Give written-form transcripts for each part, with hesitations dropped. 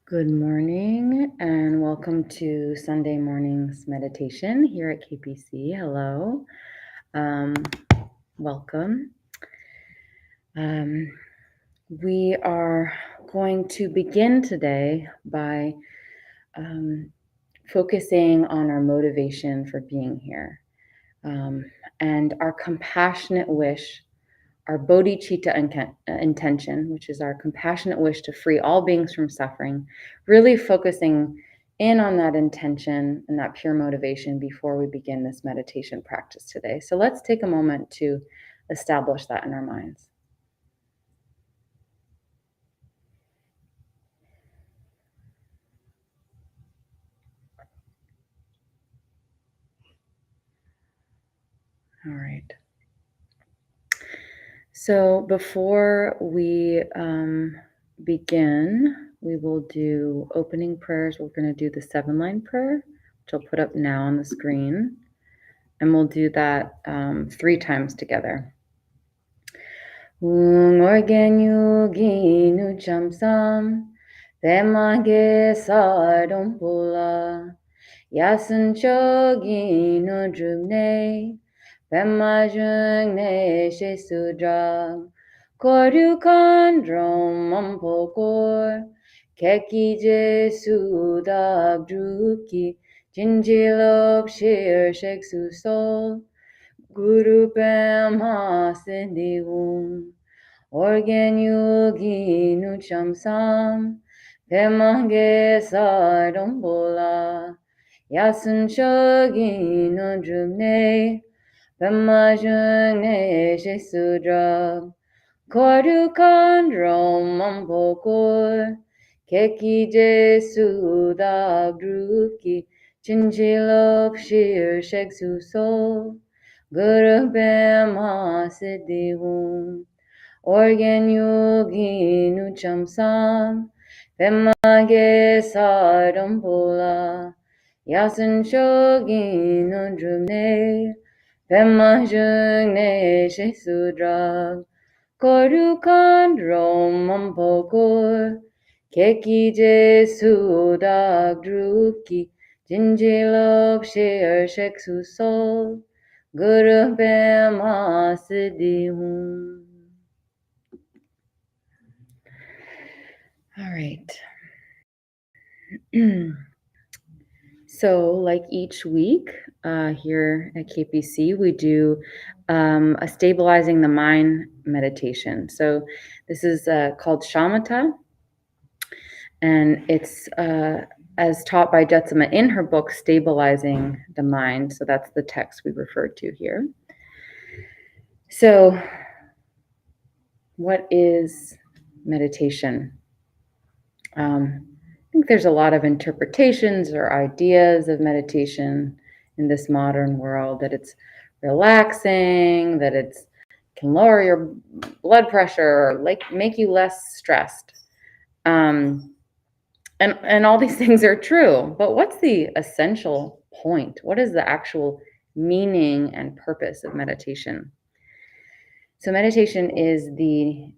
Good morning and welcome to Sunday morning's meditation here at KPC. Hello, welcome. We are going to begin today by focusing on our motivation for being here and our compassionate wish, our bodhicitta intention, which is our compassionate wish to free all beings from suffering, really focusing in on that intention and that pure motivation before we begin this meditation practice today. So let's take a moment to establish that in our minds. All right. So before we begin, we will do opening prayers. We're going to do the 7-line prayer, which I'll put up now on the screen. And we'll do that 3 times together. Organ yogi nu chamsam, Pemage sardom pula, Yasan chogi nu drumne, Pemajung ne shesudra, Koryu kandrom mampokor, Keki jesu dag druki, Jinjilop shir sheksu sol, Guru Brahma Siddhi Organ Yogi Nucham Sam Pemange Sardom Bola Yasun Shogi Nundrumne Pemajung Ne Shesudra Kordu Kandrom Mampokor Keki Jesu Dagruki Chinchilop Shir Sheksu Sol Guru Brahma Siddhi Organ Yogi Nucham Sam Pemage Sardam Pola Yasan Shogi Nundrumne Pemajung Ne Shesudra Koru Kandrom Mampokor Keki Jesu Dagdruki Jinjilop Shir Sheksu Sol Guru Brahma Siddhi All right. So, like each week here at KPC, we do a stabilizing the mind meditation. So, this is called Shamatha, and it's as taught by Jetsama in her book, Stabilizing the Mind. So, that's the text we referred to here. So, what is meditation? I think there's a lot of interpretations or ideas of meditation in this modern world, that it's relaxing, that it can lower your blood pressure, or like make you less stressed. And all these things are true, but what's the essential point? What is the actual meaning and purpose of meditation? So meditation is the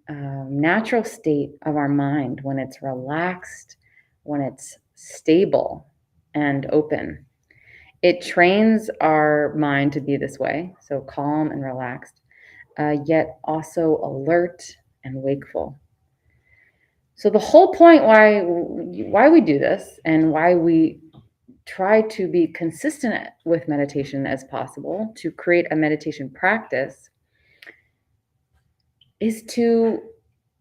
natural state of our mind when it's relaxed, when it's stable and open. It trains our mind to be this way, so calm and relaxed, yet also alert and wakeful. So the whole point why we do this and why we try to be consistent with meditation as possible, to create a meditation practice, is to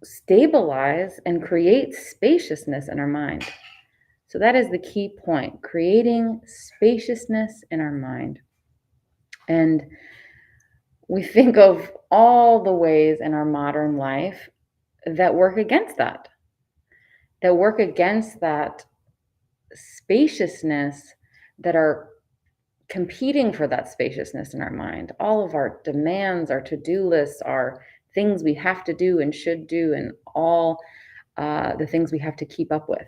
stabilize and create spaciousness in our mind. So that is the key point, creating spaciousness in our mind. And we think of all the ways in our modern life that work against that spaciousness, that are competing for that spaciousness in our mind. All of our demands, our to-do lists, our things we have to do and should do, and all the things we have to keep up with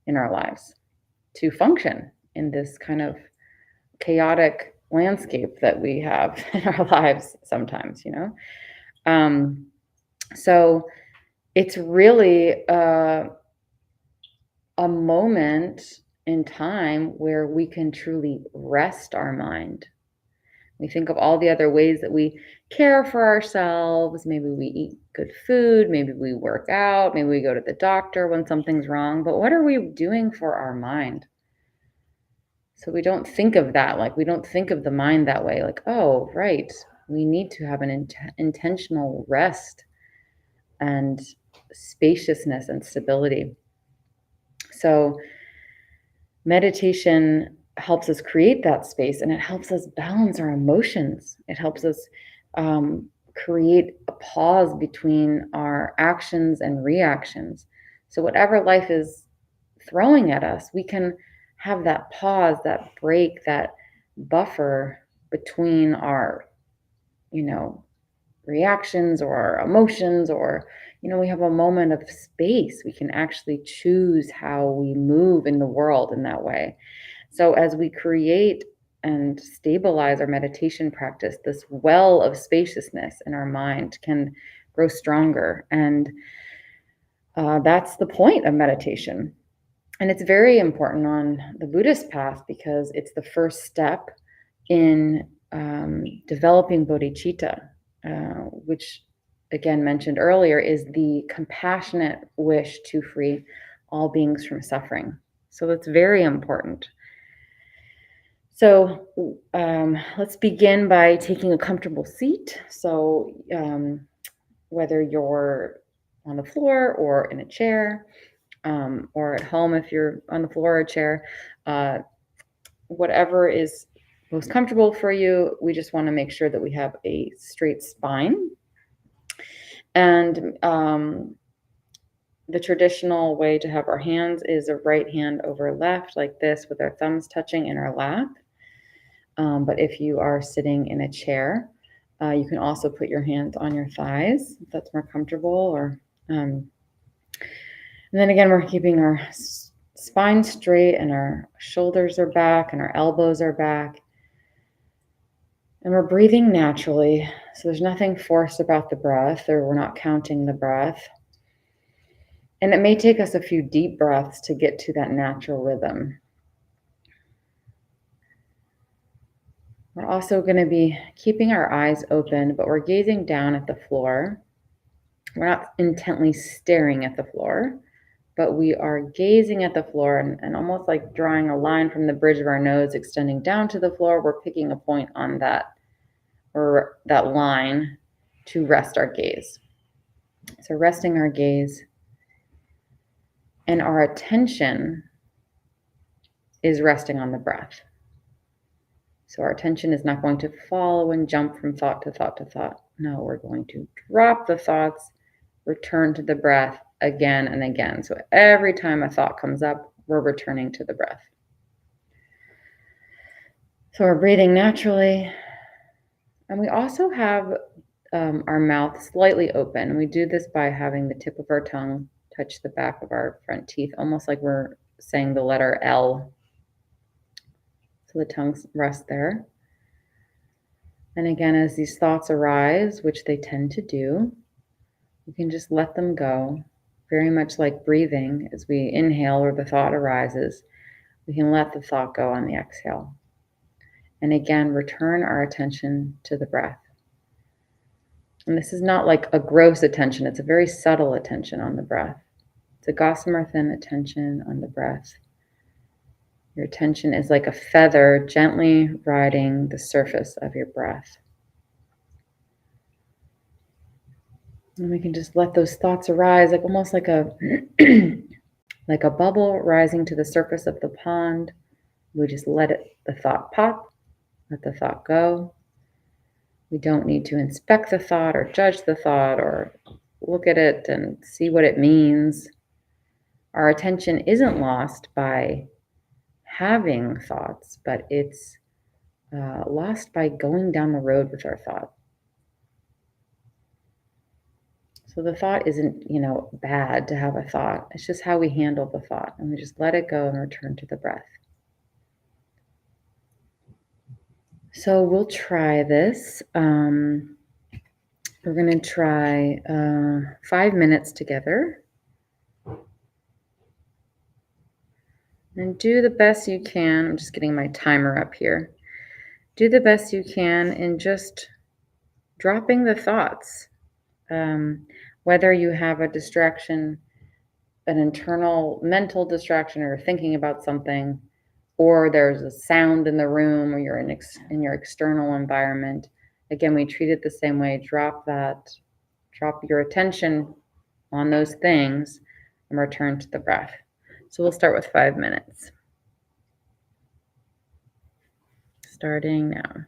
in our lives to function in this kind of chaotic landscape that we have in our lives sometimes, so it's really a moment in time where we can truly rest our mind. We think of all the other ways that we care for ourselves. Maybe we eat good food, maybe we work out, maybe we go to the doctor when something's wrong. But what are we doing for our mind? So we don't think of that. Like, we don't think of the mind that way. Like, oh, right. We need to have an intentional rest and spaciousness and stability. So meditation helps us create that space, and it helps us balance our emotions. It helps us create a pause between our actions and reactions. So, whatever life is throwing at us, we can have that pause, that break, that buffer between our, you know, reactions or our emotions, or we have a moment of space. We can actually choose how we move in the world in that way. So as we create and stabilize our meditation practice, this well of spaciousness in our mind can grow stronger. And that's the point of meditation. And it's very important on the Buddhist path because it's the first step in developing bodhicitta, which, again, mentioned earlier, is the compassionate wish to free all beings from suffering. So that's very important. So let's begin by taking a comfortable seat. So whether you're on the floor or in a chair, or at home if you're on the floor or a chair, whatever is most comfortable for you. We just want to make sure that we have a straight spine. And the traditional way to have our hands is a right hand over left, like this, with our thumbs touching in our lap. But if you are sitting in a chair, you can also put your hands on your thighs if that's more comfortable. Or and then again, we're keeping our spine straight, and our shoulders are back, and our elbows are back. And we're breathing naturally. So there's nothing forced about the breath, or we're not counting the breath. And it may take us a few deep breaths to get to that natural rhythm. We're also going to be keeping our eyes open, but we're gazing down at the floor. We're not intently staring at the floor, but we are gazing at the floor and almost like drawing a line from the bridge of our nose extending down to the floor. We're picking a point on that, or that line, to rest our gaze. So resting our gaze, and our attention is resting on the breath. So our attention is not going to follow and jump from thought to thought to thought. No, we're going to drop the thoughts, return to the breath again and again. So every time a thought comes up, we're returning to the breath. So we're breathing naturally. And we also have our mouth slightly open. And we do this by having the tip of our tongue touch the back of our front teeth, almost like we're saying the letter L. So the tongue rests there. And again, as these thoughts arise, which they tend to do, we can just let them go. Very much like breathing. As we inhale or the thought arises, we can let the thought go on the exhale. And again, return our attention to the breath. And this is not like a gross attention. It's a very subtle attention on the breath. It's a gossamer thin attention on the breath. Your attention is like a feather gently riding the surface of your breath. And we can just let those thoughts arise, like almost like a like a bubble rising to the surface of the pond. We just let the thought pop, let the thought go. We don't need to inspect the thought or judge the thought or look at it and see what it means. Our attention isn't lost by having thoughts, but it's lost by going down the road with our thought. So the thought isn't, bad to have a thought. It's just how we handle the thought. And we just let it go and return to the breath. So we'll try this. We're going to try 5 minutes together. And do the best you can. I'm just getting my timer up here. Do the best you can in just dropping the thoughts. Um, Whether you have a distraction, an internal mental distraction, or thinking about something, or there's a sound in the room, or you're in your external environment. Again, we treat it the same way. Drop your attention on those things and return to the breath. So we'll start with 5 minutes. Starting now.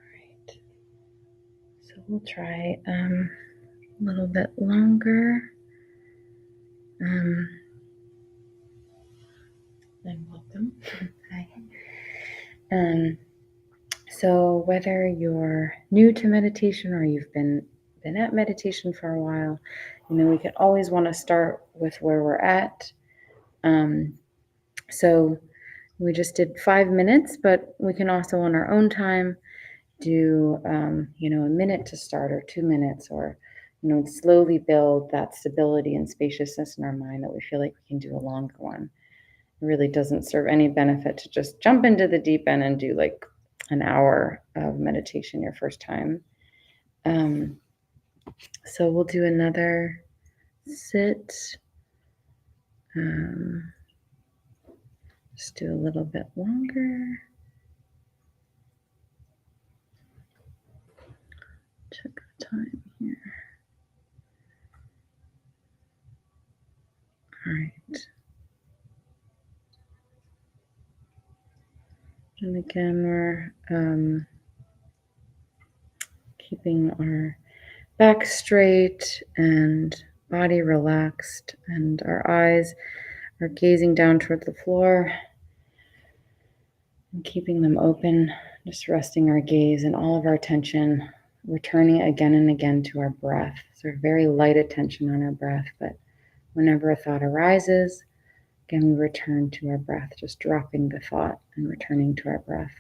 Right. So we'll try a little bit longer. And welcome. Hi. So whether you're new to meditation or you've been at meditation for a while, we can always want to start with where we're at. So we just did 5 minutes, but we can also on our own time do a minute to start or 2 minutes, or slowly build that stability and spaciousness in our mind that we feel like we can do a longer one. It really doesn't serve any benefit to just jump into the deep end and do like an hour of meditation your first time. So we'll do another sit. Just do a little bit longer. Check the time here. All right. And again, we're keeping our back straight and body relaxed, and our eyes are gazing down toward the floor and keeping them open, just resting our gaze and all of our attention, returning again and again to our breath. So very light attention on our breath, but whenever a thought arises, again, we return to our breath, just dropping the thought and returning to our breath.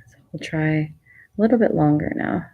So we'll try a little bit longer now.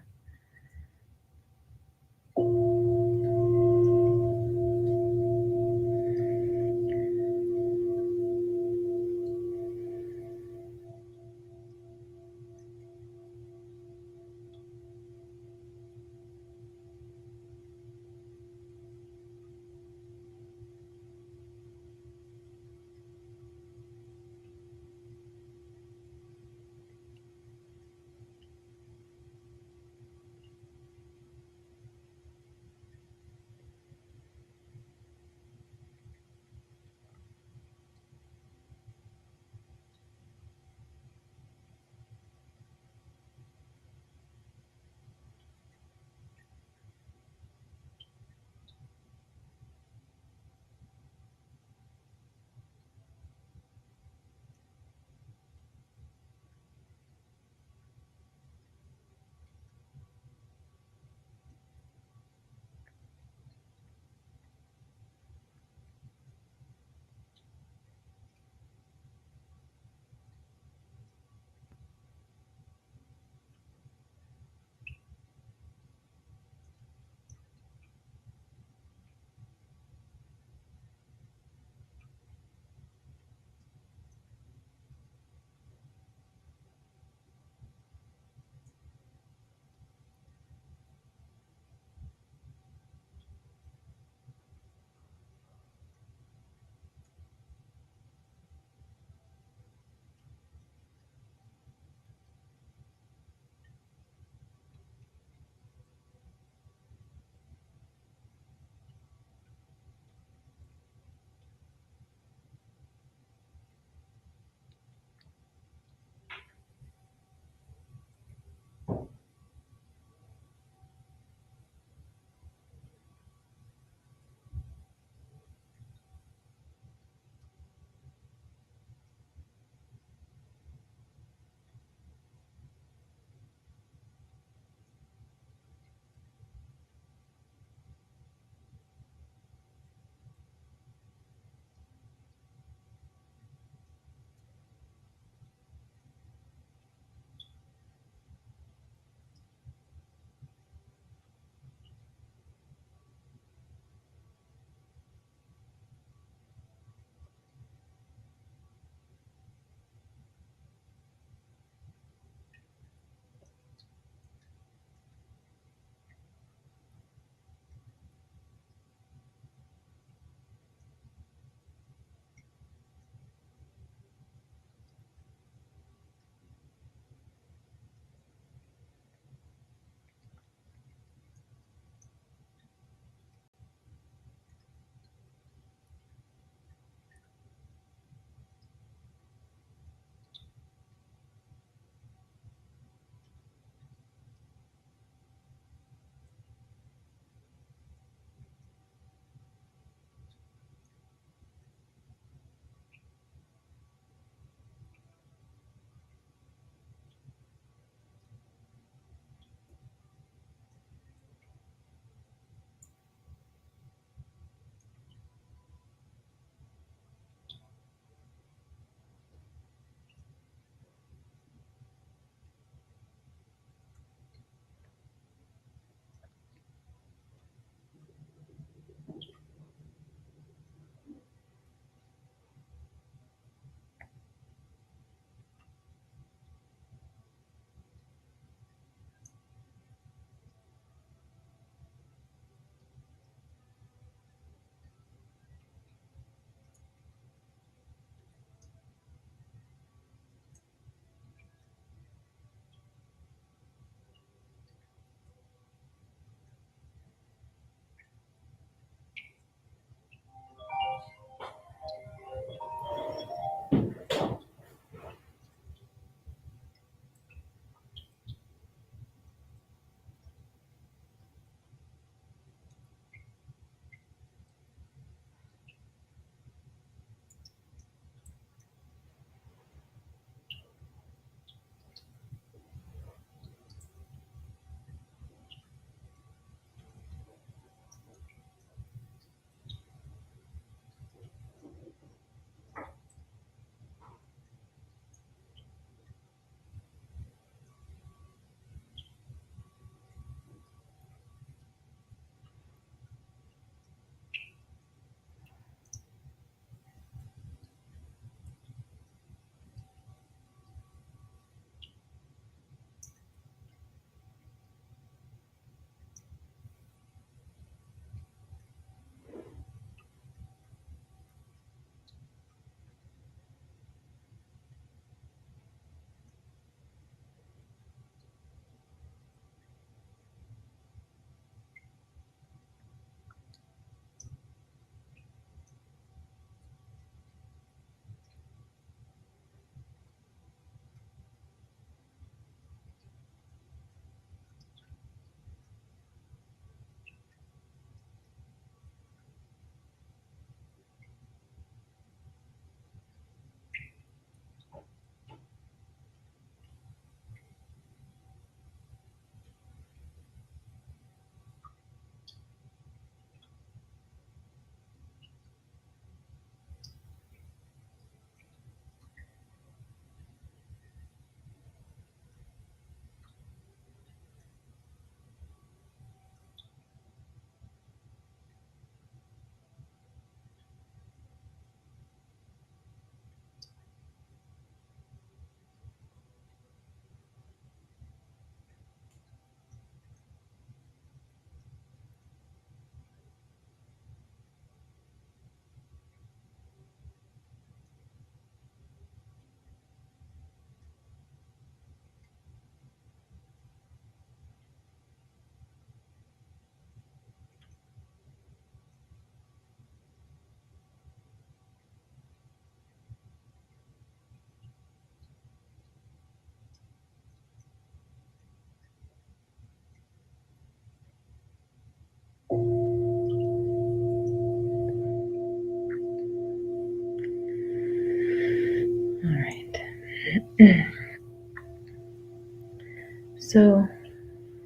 So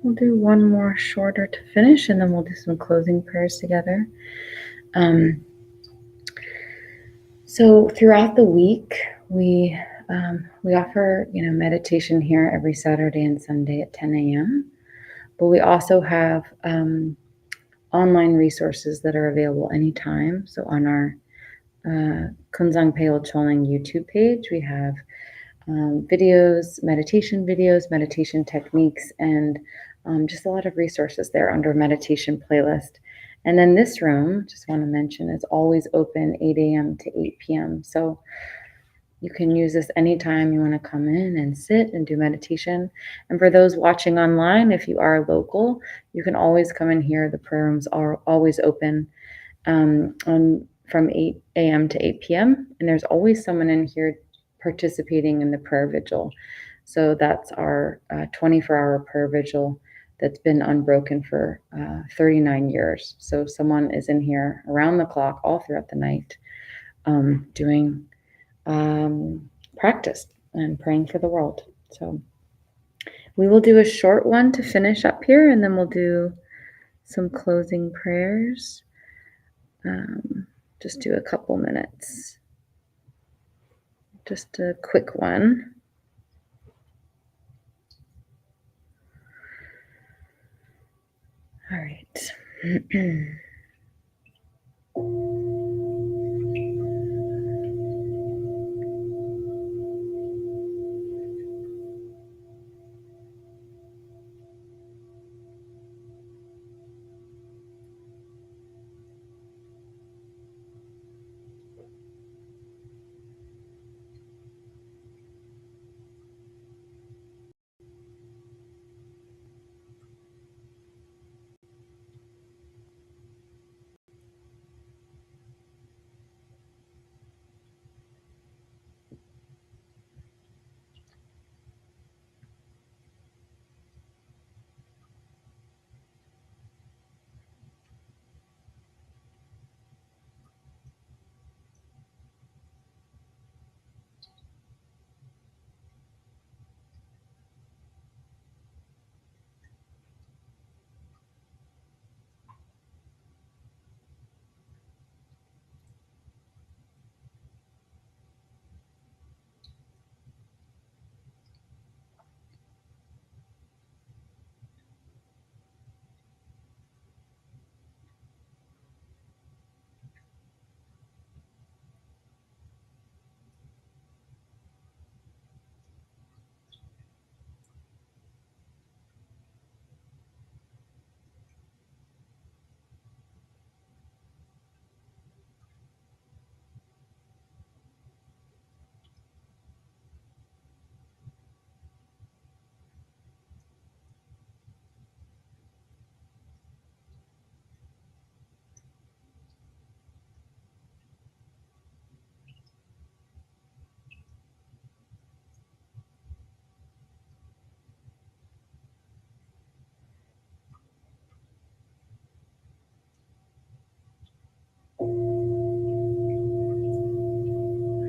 we'll do one more shorter to finish, and then we'll do some closing prayers together. So throughout the week, we offer meditation here every Saturday and Sunday at 10 a.m. But we also have online resources that are available anytime. So on our Kunzang Peo Choling YouTube page, we have videos, meditation techniques, and just a lot of resources there under meditation playlist. And then this room, just want to mention, is always open 8 a.m. to 8 p.m. So you can use this anytime you want to come in and sit and do meditation. And for those watching online, if you are local, you can always come in here. The prayer rooms are always open from 8 a.m. to 8 p.m. And there's always someone in here participating in the prayer vigil. So that's our 24-hour prayer vigil that's been unbroken for 39 years. So someone is in here around the clock all throughout the night doing practice and praying for the world. So we will do a short one to finish up here, and then we'll do some closing prayers. Just do a couple minutes. Just a quick one. All right.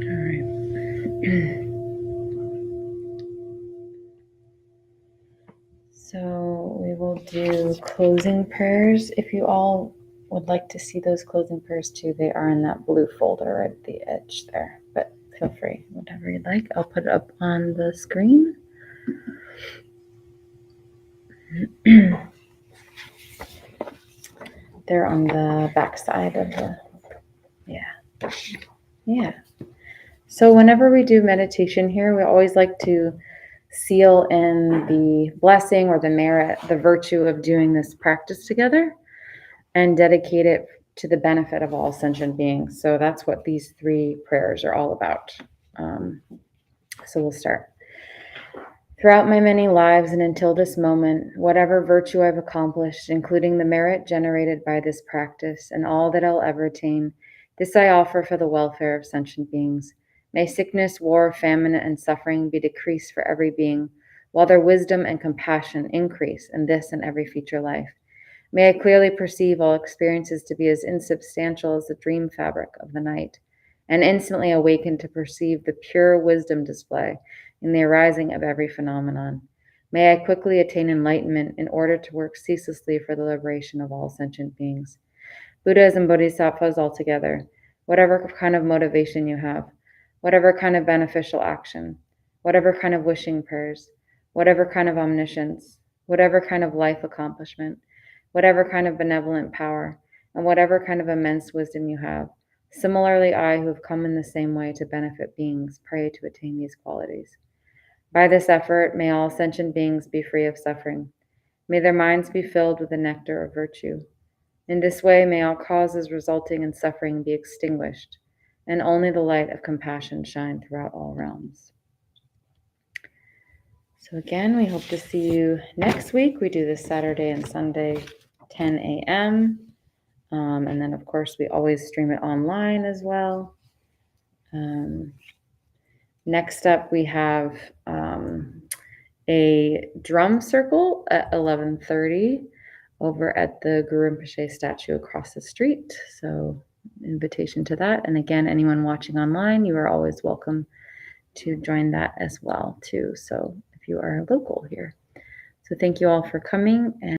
All right. So we will do closing prayers. If you all would like to see those closing prayers too, they are in that blue folder right at the edge there. But feel free, whatever you'd like. I'll put it up on the screen. They're on the back side of the, yeah. So whenever we do meditation here, we always like to seal in the blessing or the merit, the virtue of doing this practice together and dedicate it to the benefit of all sentient beings. So that's what these three prayers are all about. So we'll start. Throughout my many lives and until this moment, whatever virtue I've accomplished, including the merit generated by this practice and all that I'll ever attain, this I offer for the welfare of sentient beings. May sickness, war, famine, and suffering be decreased for every being, while their wisdom and compassion increase in this and every future life. May I clearly perceive all experiences to be as insubstantial as the dream fabric of the night, and instantly awaken to perceive the pure wisdom display in the arising of every phenomenon. May I quickly attain enlightenment in order to work ceaselessly for the liberation of all sentient beings. Buddhas and Bodhisattvas altogether, whatever kind of motivation you have, whatever kind of beneficial action, whatever kind of wishing prayers, whatever kind of omniscience, whatever kind of life accomplishment, whatever kind of benevolent power, and whatever kind of immense wisdom you have. Similarly, I, who have come in the same way to benefit beings, pray to attain these qualities. By this effort, may all sentient beings be free of suffering. May their minds be filled with the nectar of virtue. In this way, may all causes resulting in suffering be extinguished, and only the light of compassion shine throughout all realms. So again, we hope to see you next week. We do this Saturday and Sunday, 10 a.m. And then, of course, we always stream it online as well. Next up, we have a drum circle at 11:30 over at the Guru Rinpoche statue across the street. So, invitation to that. And again, anyone watching online, you are always welcome to join that as well, too. So, if you are local here. So, thank you all for coming. And